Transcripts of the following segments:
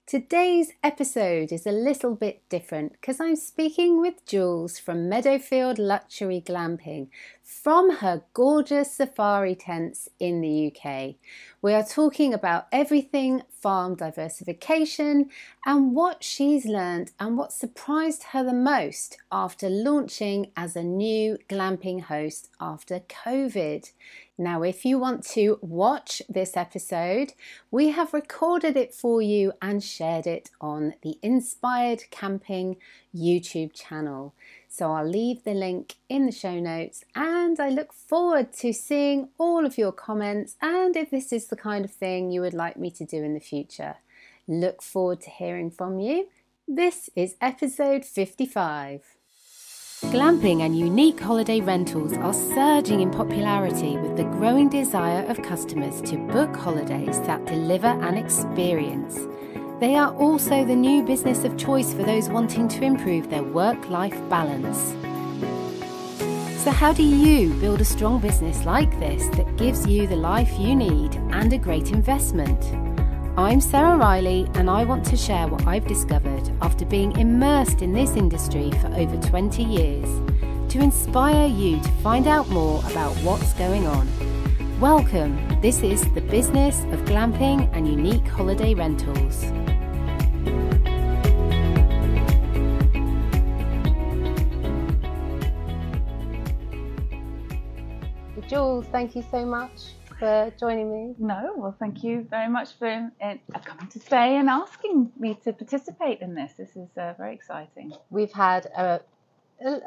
Today's episode is a little bit different because I'm speaking with Jules from Meadow Field Luxury Glamping from her gorgeous safari tents in the UK. We are talking about everything farm diversification and what she's learned and what surprised her the most after launching as a new glamping host after COVID. Now, if you want to watch this episode, we have recorded it for you and shared it on the Inspired Camping YouTube channel. So I'll leave the link in the show notes, and I look forward to seeing all of your comments and if this is the kind of thing you would like me to do in the future. Look forward to hearing from you. This is episode 55. Glamping and unique holiday rentals are surging in popularity with the growing desire of customers to book holidays that deliver an experience. They are also the new business of choice for those wanting to improve their work-life balance. So how do you build a strong business like this that gives you the life you need and a great investment? I'm Sarah Riley, and I want to share what I've discovered after being immersed in this industry for over 20 years to inspire you to find out more about what's going on. Welcome, this is the business of glamping and unique holiday rentals. Jules, thank you so much for joining me. No, well, thank you very much for coming to stay and asking me to participate in this. This is very exciting. We've had a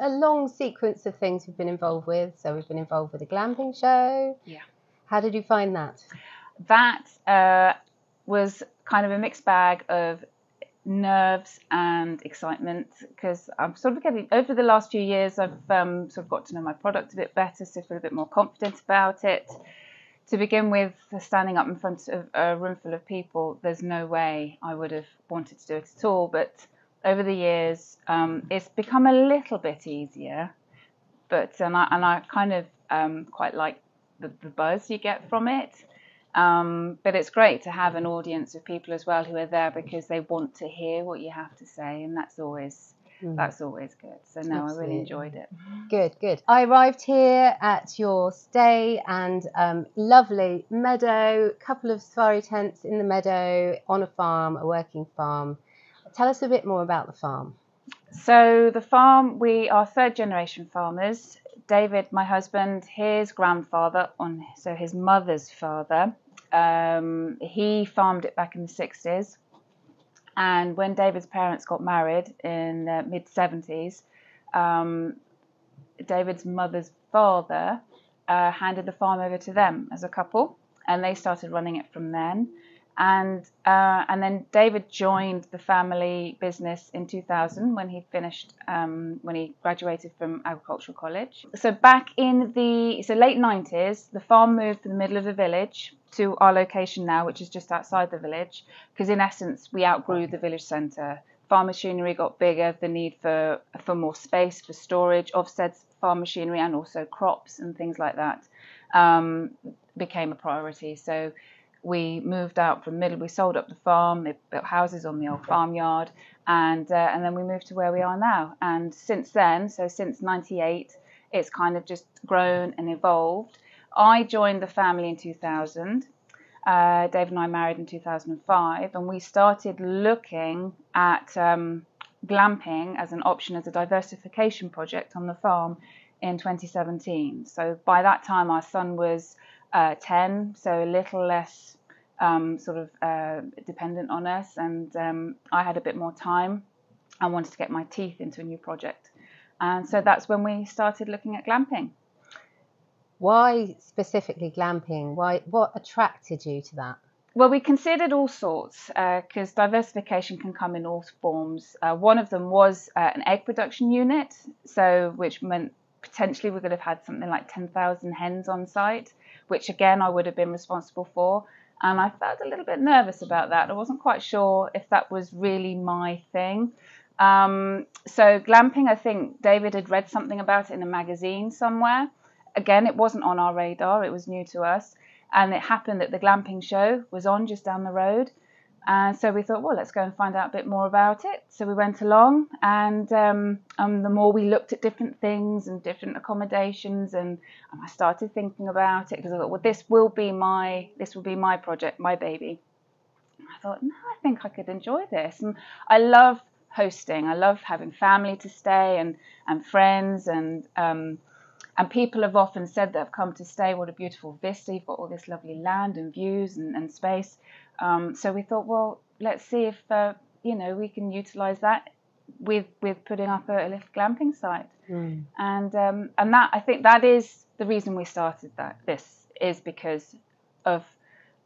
long sequence of things we've been involved with. So we've been involved with the Glamping Show. Yeah. How did you find that? That was kind of a mixed bag of nerves and excitement, because I'm sort of getting, over the last few years, I've sort of got to know my product a bit better, so I feel a bit more confident about it. To begin with, standing up in front of a room full of people, there's no way I would have wanted to do it at all. But over the years, it's become a little bit easier. But I kind of quite like the buzz you get from it. But it's great to have an audience of people as well who are there because they want to hear what you have to say, and that's always good. So no, absolutely. I really enjoyed it. Good. I arrived here at your stay and lovely meadow, couple of safari tents in the meadow on a farm, a working farm. Tell us a bit more about the farm. So the farm, we are third generation farmers. David, my husband, his grandfather, so his mother's father, he farmed it back in the 60s. And when David's parents got married in the mid-70s, David's mother's father handed the farm over to them as a couple, and they started running it from then. And then David joined the family business in 2000 when he finished, when he graduated from agricultural college. So back in the late 90s, the farm moved to the middle of the village to our location now, which is just outside the village, because in essence we outgrew the village centre. Farm machinery got bigger, the need for more space for storage of said farm machinery and also crops and things like that became a priority. So we moved out from middle. We sold up the farm. They built houses on the old farmyard, and then we moved to where we are now. And since then, so since '98, it's kind of just grown and evolved. I joined the family in 2000. Dave and I married in 2005, and we started looking at glamping as an option, as a diversification project on the farm in 2017. So by that time, our son was 10, so a little less dependent on us, and I had a bit more time. I wanted to get my teeth into a new project, and so that's when we started looking at glamping. Why specifically glamping? What attracted you to that? Well, we considered all sorts because diversification can come in all forms. One of them was an egg production unit, so which meant potentially we could have had something like 10,000 hens on site, which again I would have been responsible for. And I felt a little bit nervous about that. I wasn't quite sure if that was really my thing. So glamping, I think David had read something about it in a magazine somewhere. Again, it wasn't on our radar. It was new to us. And it happened that the Glamping Show was on just down the road. And so we thought, well, let's go and find out a bit more about it. So we went along, and the more we looked at different things and different accommodations, and I started thinking about it, because I thought, well, this will be my project, my baby. I thought, no, I think I could enjoy this. And I love hosting. I love having family to stay, and friends, and people have often said that have come to stay, what a beautiful vista, you've got all this lovely land and views and space. So we thought, well, let's see if we can utilize that with putting up a little glamping site. And that, I think that is the reason we started this is because of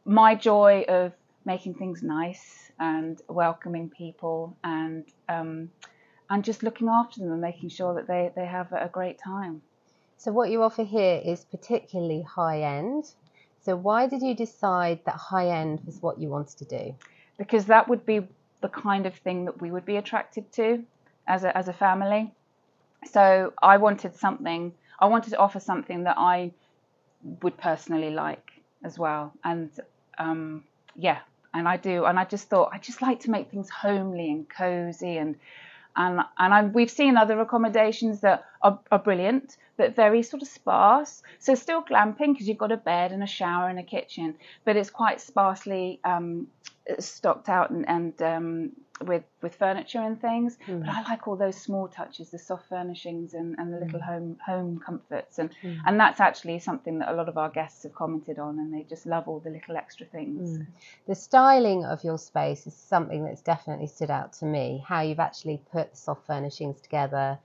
my joy of making things nice and welcoming people, and just looking after them and making sure that they have a great time. So what you offer here is particularly high end. So why did you decide that high end was what you wanted to do? Because that would be the kind of thing that we would be attracted to as a family. So I wanted to offer something that I would personally like as well. And and I do. And I just thought, I just like to make things homely and cozy, and we've seen other accommodations that are brilliant, but very sort of sparse. So still glamping, because you've got a bed and a shower and a kitchen, but it's quite sparsely stocked out and with furniture and things. But I like all those small touches, the soft furnishings and the little home comforts, and that's actually something that a lot of our guests have commented on, and they just love all the little extra things. The styling of your space is something that's definitely stood out to me, how you've actually put the soft furnishings together,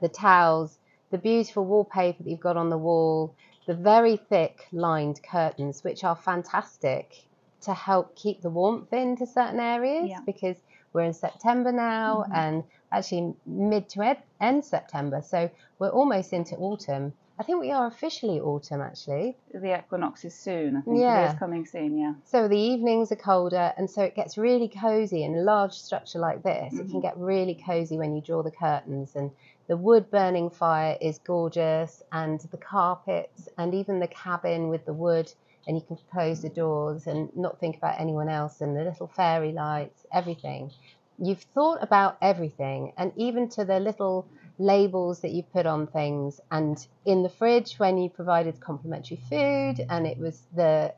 the towels, the beautiful wallpaper that you've got on the wall, the very thick lined curtains, which are fantastic to help keep the warmth into certain areas, because we're in September now, and actually mid to end September, so we're almost into autumn. I think we are officially autumn, actually. The equinox is soon. I think it is coming soon, So the evenings are colder, and so it gets really cosy. In a large structure like this, it can get really cosy when you draw the curtains, and the wood burning fire is gorgeous, and the carpets, and even the cabin with the wood, and you can close the doors and not think about anyone else, and the little fairy lights, everything. You've thought about everything, and even to the little labels that you put on things, and in the fridge when you provided complimentary food, and it was the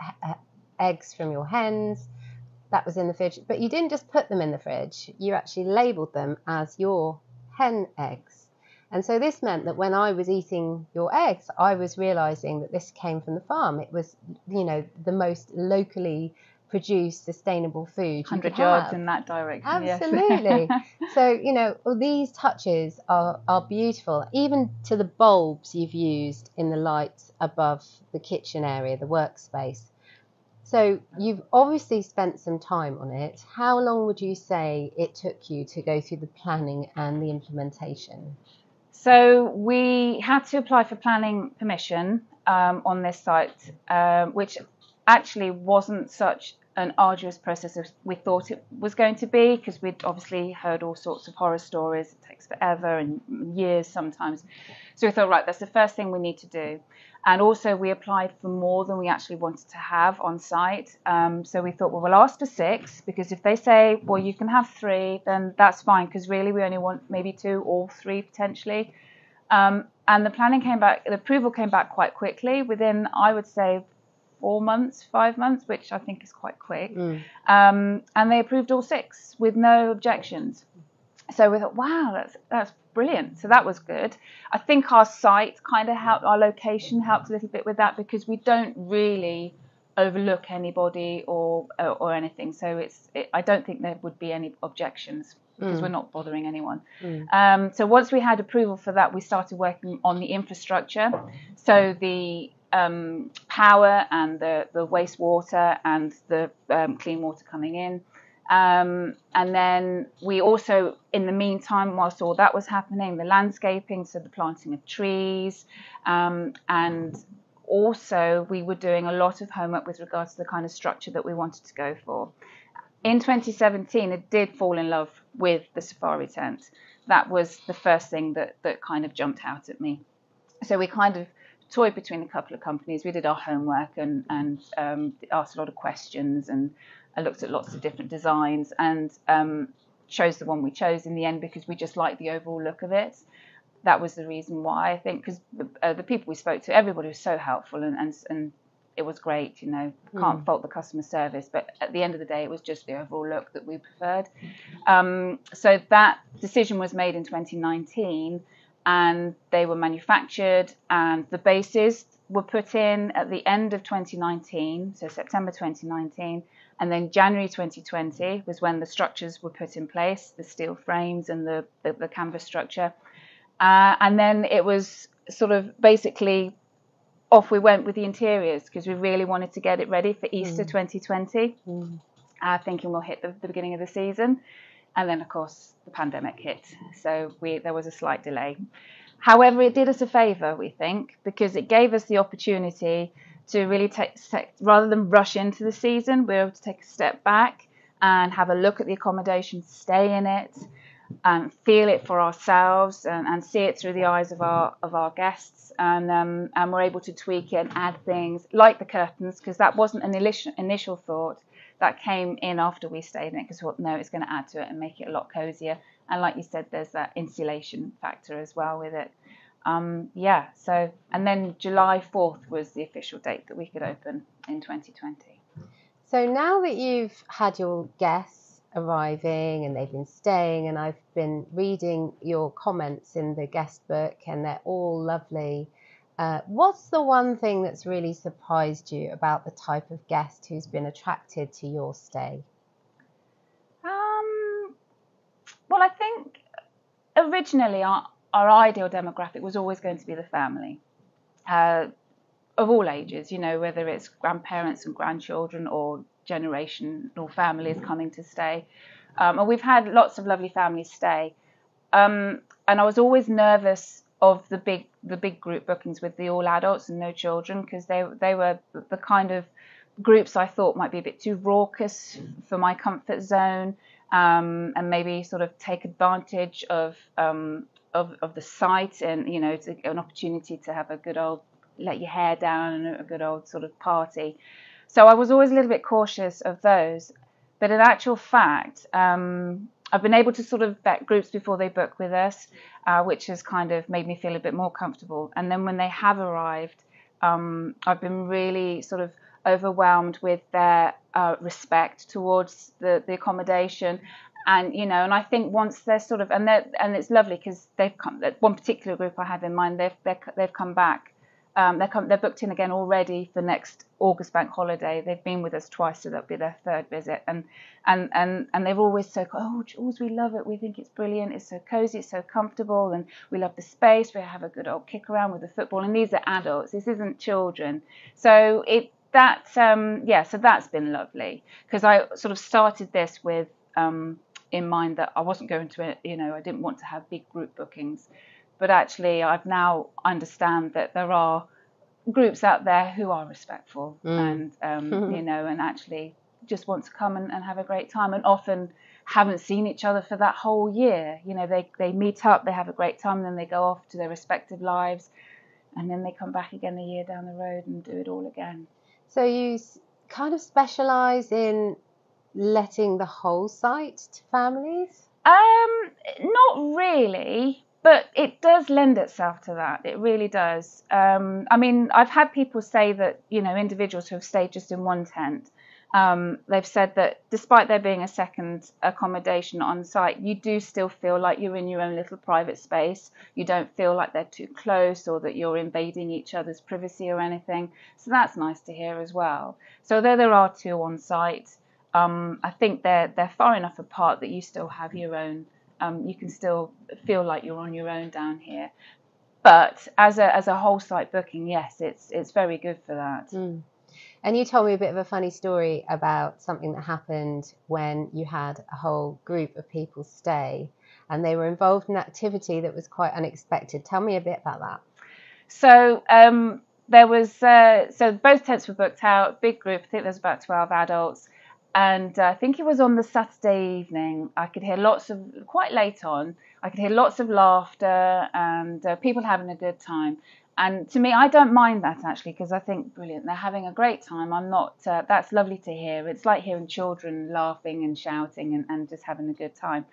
eggs from your hens that was in the fridge, but you didn't just put them in the fridge, you actually labeled them as your hen eggs. And so this meant that when I was eating your eggs, I was realizing that this came from the farm. It was, the most locally produced sustainable food. 100 yards in that direction. Absolutely. Yes. So, all these touches are beautiful, even to the bulbs you've used in the lights above the kitchen area, the workspace. So you've obviously spent some time on it. How long would you say it took you to go through the planning and the implementation? So we had to apply for planning permission on this site, which actually wasn't such an arduous process as we thought it was going to be, because we'd obviously heard all sorts of horror stories. It takes forever and years sometimes. So we thought, right, that's the first thing we need to do. And also we applied for more than we actually wanted to have on site. So we thought, well, we'll ask for 6, because if they say, well, you can have 3, then that's fine, because really we only want maybe 2 or 3 potentially. And the approval came back quite quickly, within, I would say, 4 months, 5 months, which I think is quite quick. And they approved all 6 with no objections. So we thought, wow, that's brilliant. So that was good. I think our site kind of helped, our location helped a little bit with that, because we don't really overlook anybody or anything. So I don't think there would be any objections, because we're not bothering anyone. So once we had approval for that, we started working on the infrastructure. So the power and the wastewater and the clean water coming in. And then we also, in the meantime, whilst all that was happening, the landscaping, so the planting of trees, and also we were doing a lot of homework with regards to the kind of structure that we wanted to go for. In 2017, I did fall in love with the safari tent. That was the first thing that kind of jumped out at me. So we kind of toyed between a couple of companies. We did our homework and asked a lot of questions, and I looked at lots of different designs and chose the one we chose in the end because we just liked the overall look of it. That was the reason why, I think, because the people we spoke to, everybody was so helpful and it was great, you know. Can't fault the customer service, but at the end of the day, it was just the overall look that we preferred. So that decision was made in 2019, and they were manufactured, and the bases were put in at the end of 2019, so September 2019, and then January 2020 was when the structures were put in place, the steel frames and the canvas structure. And then it was sort of basically off we went with the interiors because we really wanted to get it ready for Easter 2020, thinking we'll hit the beginning of the season. And then, of course, the pandemic hit. So there was a slight delay. However, it did us a favour, we think, because it gave us the opportunity to really rather than rush into the season, we were able to take a step back and have a look at the accommodation, stay in it, and feel it for ourselves and see it through the eyes of our guests, and we're able to tweak it and add things like the curtains, because that wasn't an initial thought. That came in after we stayed in it, because we thought, no, it's going to add to it and make it a lot cozier. And like you said, there's that insulation factor as well with it. So, and then July 4th was the official date that we could open in 2020. So now that you've had your guests arriving and they've been staying, and I've been reading your comments in the guest book and they're all lovely, what's the one thing that's really surprised you about the type of guest who's been attracted to your stay? Well, I think originally our ideal demographic was always going to be the family of all ages, you know, whether it's grandparents and grandchildren or generational families coming to stay. And we've had lots of lovely families stay. And I was always nervous of the big group bookings with the all adults and no children, because they were the kind of groups I thought might be a bit too raucous for my comfort zone, and maybe sort of take advantage of the site, and, you know, an opportunity to have a good old let your hair down and a good old sort of party. So I was always a little bit cautious of those. But in actual fact, I've been able to sort of vet groups before they book with us, which has kind of made me feel a bit more comfortable. And then when they have arrived, I've been really sort of overwhelmed with their respect towards the accommodation. And, you know, and I think once they're sort of, and it's lovely because they've come, one particular group I have in mind, they've come back. They're booked in again already for next August bank holiday. They've been with us twice, so that'll be their third visit. And they've always said, oh, Jules, we love it. We think it's brilliant. It's so cozy. It's so comfortable. And we love the space. We have a good old kick around with the football. And these are adults. This isn't children. So so that's been lovely, because I sort of started this with in mind that I wasn't going to, you know, I didn't want to have big group bookings. But actually, I've now understand that there are groups out there who are respectful and, you know, and actually just want to come and have a great time, and often haven't seen each other for that whole year. You know, they meet up, they have a great time, and then they go off to their respective lives, and then they come back again a year down the road and do it all again. So you kind of specialise in letting the whole site to families? Not really. But it does lend itself to that. It really does. I mean, I've had people say that, you know, individuals who have stayed just in one tent, they've said that despite there being a second accommodation on site, you do still feel like you're in your own little private space. You don't feel like they're too close or that you're invading each other's privacy or anything. So that's nice to hear as well. So though there are two on site, I think they're far enough apart that you still have your own. You can still feel like you're on your own down here, but as a whole site booking, yes, it's very good for that. And you told me a bit of a funny story about something that happened when you had a whole group of people stay, and they were involved in an activity that was quite unexpected. Tell me a bit about that. So there was so both tents were booked out, big group. I think there's about 12 adults. And I think it was on the Saturday evening. I could hear quite late on, I could hear lots of laughter and people having a good time. And to me, I don't mind that actually, because I think brilliant, they're having a great time. I'm not. That's lovely to hear. It's like hearing children laughing and shouting and just having a good time.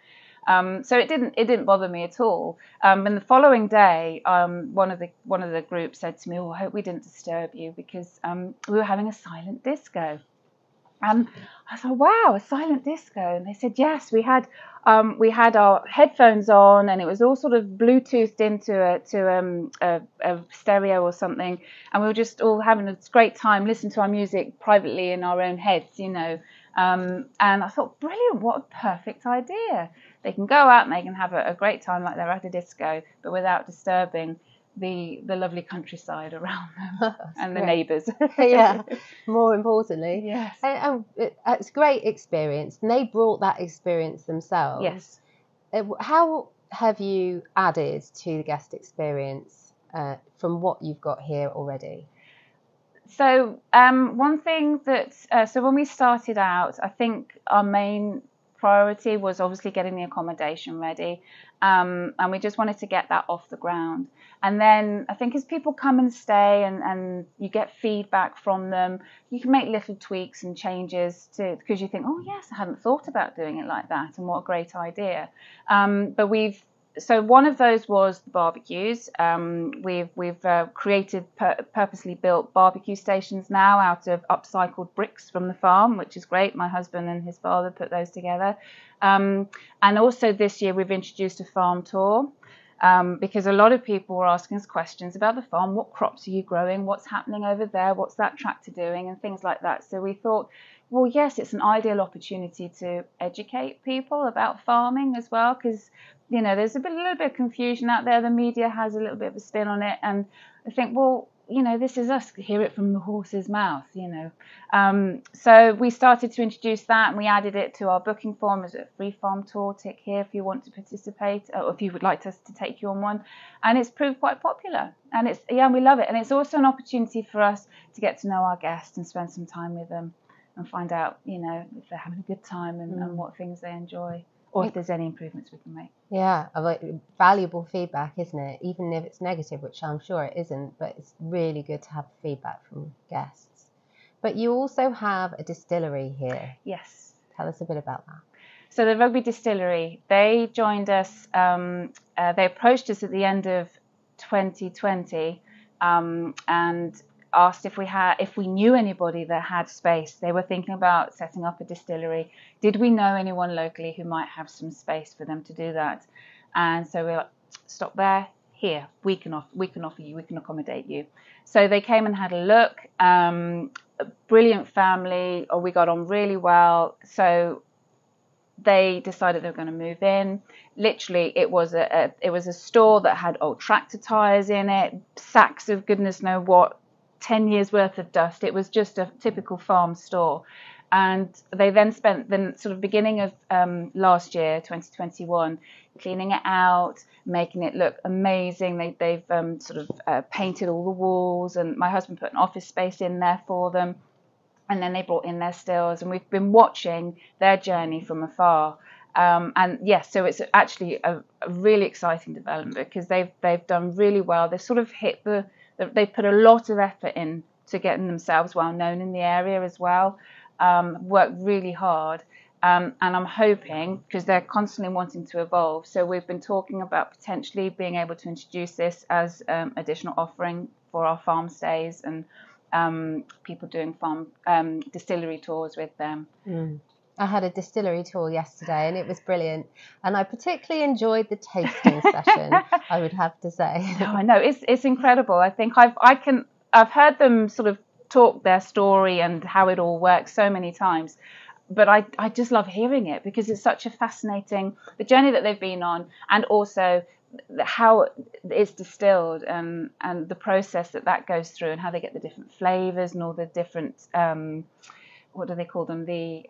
So it didn't bother me at all. And the following day, one of the group said to me, "Oh, I hope we didn't disturb you, because we were having a silent disco." And I thought, wow, a silent disco. And they said, yes, we had our headphones on, and it was all sort of Bluetoothed into a stereo or something. And we were just all having a great time, listening to our music privately in our own heads, you know. And I thought, brilliant, what a perfect idea. They can go out and they can have a great time like they're at a disco, but without disturbing the lovely countryside around them and the neighbours. Yeah, more importantly. Yes. It's a great experience, and they brought that experience themselves. Yes. How have you added to the guest experience from what you've got here already? So one thing that, so when we started out, I think our main priority was obviously getting the accommodation ready, and we just wanted to get that off the ground. And then I think as people come and stay and you get feedback from them, you can make little tweaks and changes because you think, oh yes, I hadn't thought about doing it like that, and what a great idea. So one of those was the barbecues. We've created purposely built barbecue stations now out of upcycled bricks from the farm, which is great. My husband and his father put those together. And also this year we've introduced a farm tour, because a lot of people were asking us questions about the farm. What crops are you growing? What's happening over there? What's that tractor doing? And things like that. So we thought, well, yes, it's an ideal opportunity to educate people about farming as well, because you know, there's a little bit of confusion out there. The media has a little bit of a spin on it. And I think, well, you know, this is us, hear it from the horse's mouth, you know. So we started to introduce that, and we added it to our booking form as a free farm tour. Tick here if you want to participate, or if you would like us to take you on one. And it's proved quite popular. And we love it. And it's also an opportunity for us to get to know our guests and spend some time with them and find out, you know, if they're having a good time and what things they enjoy, or if there's any improvements we can make. Yeah, valuable feedback, isn't it? Even if it's negative, which I'm sure it isn't, but it's really good to have feedback from guests. But you also have a distillery here. Yes. Tell us a bit about that. So the Rugby Distillery, they joined us, they approached us at the end of 2020 and asked if we knew anybody that had space. They were thinking about setting up a distillery. Did we know anyone locally who might have some space for them to do that? And so we're like, stop there. Here, we can offer you, we can accommodate you. So they came and had a look. A brilliant family. We got on really well. So they decided they were going to move in. Literally, it was a store that had old tractor tires in it, sacks of goodness know what, 10 years worth of dust. It was just a typical farm store. And they then spent the sort of beginning of last year, 2021, cleaning it out, making it look amazing. They've sort of painted all the walls, and my husband put an office space in there for them. And then they brought in their stills, and we've been watching their journey from afar. And yes, so it's actually a really exciting development, because they've done really well. They sort of hit they put a lot of effort in to getting themselves well known in the area as well. Worked really hard. And I'm hoping, because they're constantly wanting to evolve, so we've been talking about potentially being able to introduce this as additional offering for our farm stays and people doing farm distillery tours with them. I had a distillery tour yesterday, and it was brilliant. And I particularly enjoyed the tasting session, I would have to say. No, I know, it's incredible. I think I've heard them sort of talk their story and how it all works so many times, but I just love hearing it, because it's such a fascinating, the journey that they've been on, and also how it's distilled and the process that goes through, and how they get the different flavors and all the different what do they call them? The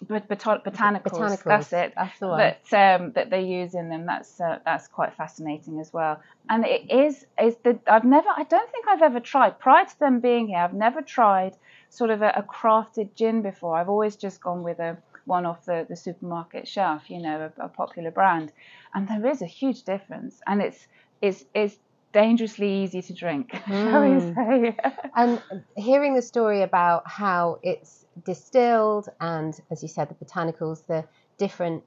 botanicals. That's it. That's the one. That they use in them. That's quite fascinating as well. And I don't think I've ever tried, prior to them being here, I've never tried sort of a crafted gin before. I've always just gone with one off the supermarket shelf, you know, a popular brand. And there is a huge difference, and it's dangerously easy to drink, shall we say. And hearing the story about how it's distilled and, as you said, the botanicals, the different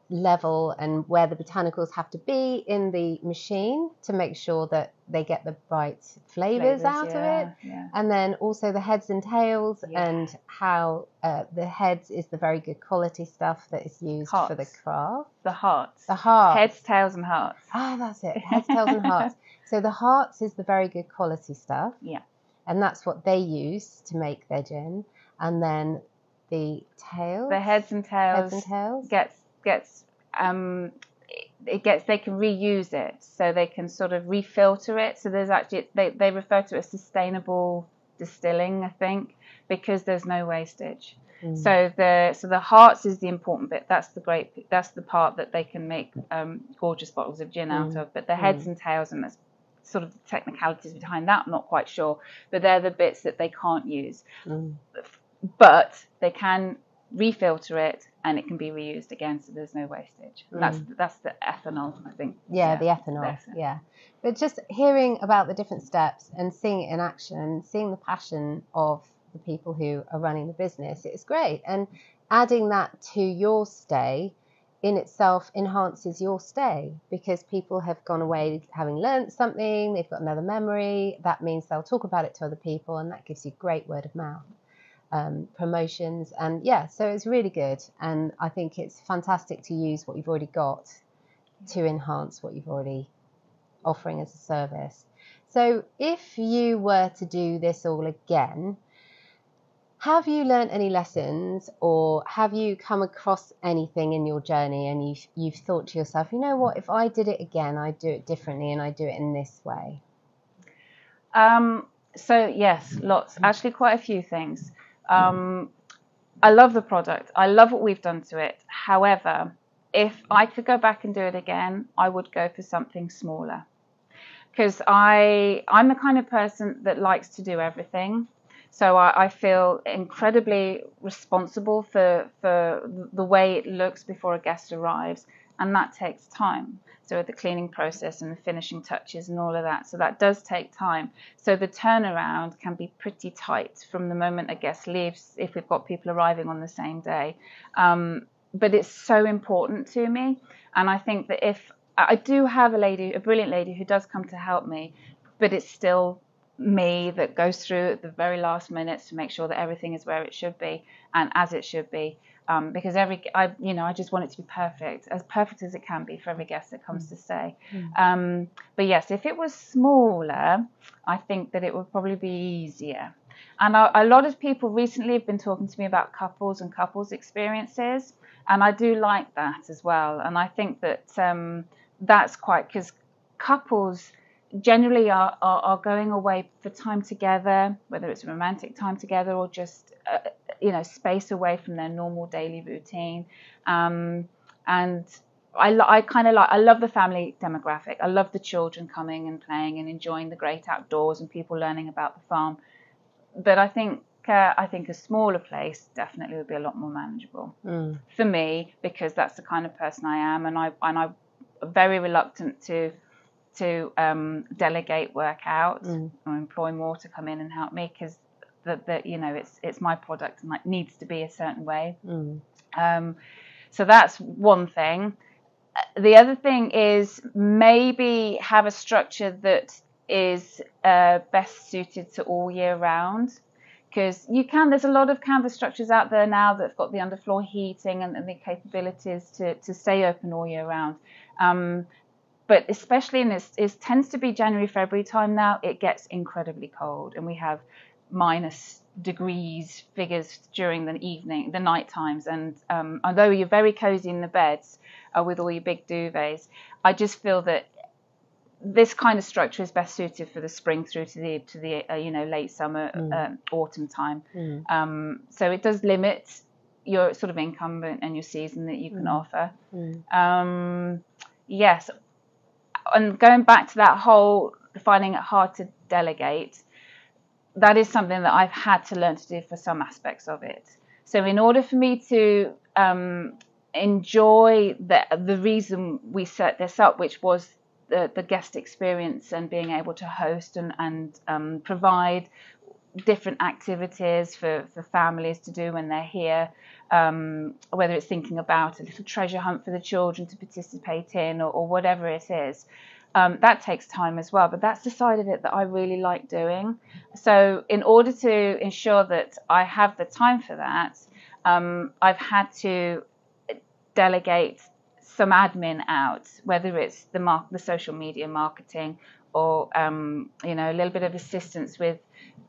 level and where the botanicals have to be in the machine to make sure that they get the right flavors out of it. Yeah. And then also the heads and tails, and how the heads is the very good quality stuff that is used for the craft. The hearts. Heads, tails and hearts. That's it. Heads, tails and hearts. So the hearts is the very good quality stuff. Yeah. And that's what they use to make their gin. And then the tails. The heads and tails they can reuse it, so they can sort of refilter it. So there's actually, they refer to it as sustainable distilling, I think, because there's no wastage. So the hearts is the important bit. That's the part that they can make gorgeous bottles of gin out of. But the heads and tails, and that's sort of the technicalities behind that, I'm not quite sure. But they're the bits that they can't use. But they can refilter it, and it can be reused again, so there's no wastage. That's the ethanol, I think. The ethanol. Yeah. But just hearing about the different steps and seeing it in action, seeing the passion of the people who are running the business, it's great. And adding that to your stay in itself enhances your stay, because people have gone away having learnt something, they've got another memory. That means they'll talk about it to other people, and that gives you great word of mouth. Promotions, and so it's really good, and I think it's fantastic to use what you've already got to enhance what you've already offering as a service. So if you were to do this all again, have you learned any lessons, or have you come across anything in your journey and you've thought to yourself, you know what, if I did it again, I'd do it differently and I'd do it in this way? So yes, lots, actually quite a few things. I love the product. I love what we've done to it. However, if I could go back and do it again, I would go for something smaller, because I'm the kind of person that likes to do everything. So I feel incredibly responsible for the way it looks before a guest arrives, and that takes time. So the cleaning process and the finishing touches and all of that. So that does take time. So the turnaround can be pretty tight from the moment a guest leaves, if we've got people arriving on the same day. But it's so important to me. And I think that if I do have a brilliant lady who does come to help me, but it's still me that goes through at the very last minutes to make sure that everything is where it should be and as it should be. Because I just want it to be perfect as it can be for every guest that comes to stay. But yes, if it was smaller, I think that it would probably be easier. And a lot of people recently have been talking to me about couples and couples experiences, and I do like that as well. And I think that that's quite, because couples generally are going away for time together, whether it's a romantic time together or just space away from their normal daily routine. And I love the family demographic. I love the children coming and playing and enjoying the great outdoors and people learning about the farm. But I think a smaller place definitely would be a lot more manageable for me, because that's the kind of person I am, and I'm very reluctant to delegate work out or employ more to come in and help me, because it's my product and needs to be a certain way. So that's one thing. The other thing is maybe have a structure that is best suited to all year round, because there's a lot of canvas structures out there now that've got the underfloor heating and the capabilities to stay open all year round. But especially in this, it tends to be January, February time now, it gets incredibly cold, and we have minus degrees figures during the night times. And although you're very cozy in the beds with all your big duvets, I just feel that this kind of structure is best suited for the spring through to the late summer, autumn time. So it does limit your sort of income and your season that you can offer. Yes. And going back to that whole finding it hard to delegate, that is something that I've had to learn to do for some aspects of it. So in order for me to enjoy the reason we set this up, which was the guest experience and being able to host and provide different activities for families to do when they're here, whether it's thinking about a little treasure hunt for the children to participate in or whatever it is. That takes time as well, but that's the side of it that I really like doing. So in order to ensure that I have the time for that, I've had to delegate some admin out, whether it's the social media marketing or you know, a little bit of assistance with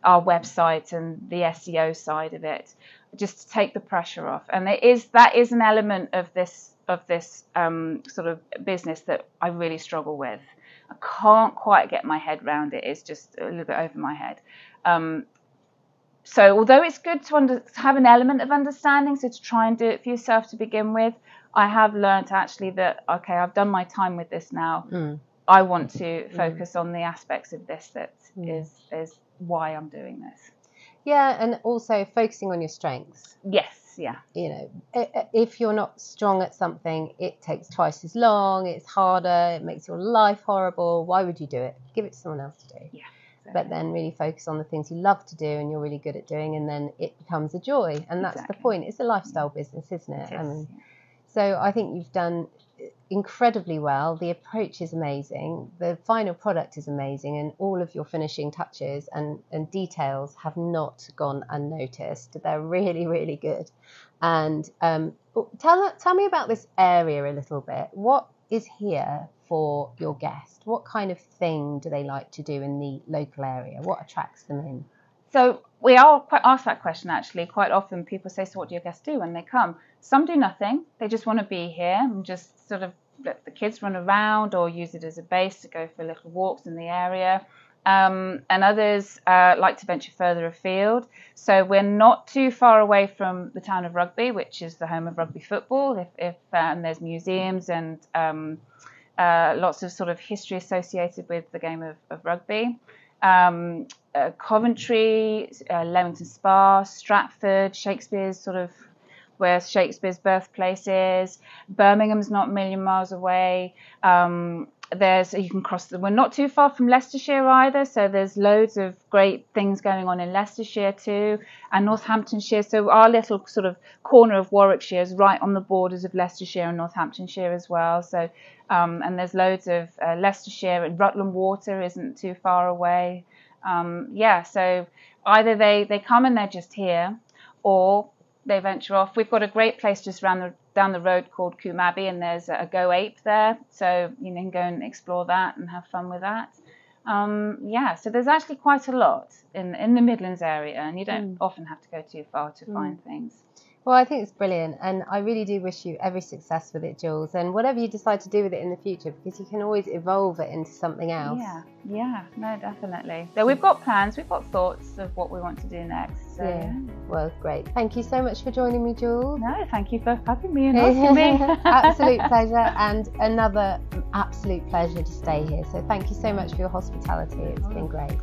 our website and the SEO side of it, just to take the pressure off. And that is an element of this sort of business that I really struggle with. I can't quite get my head around it. It's just a little bit over my head. So although it's good to have an element of understanding, so to try and do it for yourself to begin with, I have learned actually that, okay, I've done my time with this now. I want to focus on the aspects of this that is why I'm doing this. Yeah, and also focusing on your strengths. Yes, yeah. You know, if you're not strong at something, it takes twice as long, it's harder, it makes your life horrible. Why would you do it? Give it to someone else to do. Yeah. But then really focus on the things you love to do and you're really good at doing, and then it becomes a joy. And that's the point. It's a lifestyle business, isn't it? So I think you've done incredibly well. The approach is amazing. The final product is amazing, and all of your finishing touches and details have not gone unnoticed. They're really, really good. And tell me about this area a little bit. What is here for your guest? What kind of thing do they like to do in the local area? What attracts them in? So we are quite asked that question actually. Quite often people say, so what do your guests do when they come? Some do nothing. They just want to be here and just sort of let the kids run around or use it as a base to go for little walks in the area. And others like to venture further afield. So we're not too far away from the town of Rugby, which is the home of rugby football. And there's museums and lots of sort of history associated with the game of rugby. Coventry, Leamington Spa, Stratford, Shakespeare's sort of where Shakespeare's birthplace is. Birmingham's not a million miles away. You can cross we're not too far from Leicestershire either, so there's loads of great things going on in Leicestershire too, and Northamptonshire. So our little sort of corner of Warwickshire is right on the borders of Leicestershire and Northamptonshire as well. So and there's loads of Leicestershire, and Rutland Water isn't too far away. So either they come and they're just here, or they venture off. We've got a great place just down the road called Coombe Abbey, and there's a Go Ape there, so you can go and explore that and have fun with that. So there's actually quite a lot in the Midlands area, and you don't often have to go too far to find things. Well, I think it's brilliant, and I really do wish you every success with it, Jules, and whatever you decide to do with it in the future, because you can always evolve it into something else. Yeah, no, definitely. So we've got plans, we've got thoughts of what we want to do next. So, yeah. Well, great. Thank you so much for joining me, Jules. No, thank you for having me and asking me. Absolute pleasure, and another absolute pleasure to stay here. So thank you so much for your hospitality. It's been great.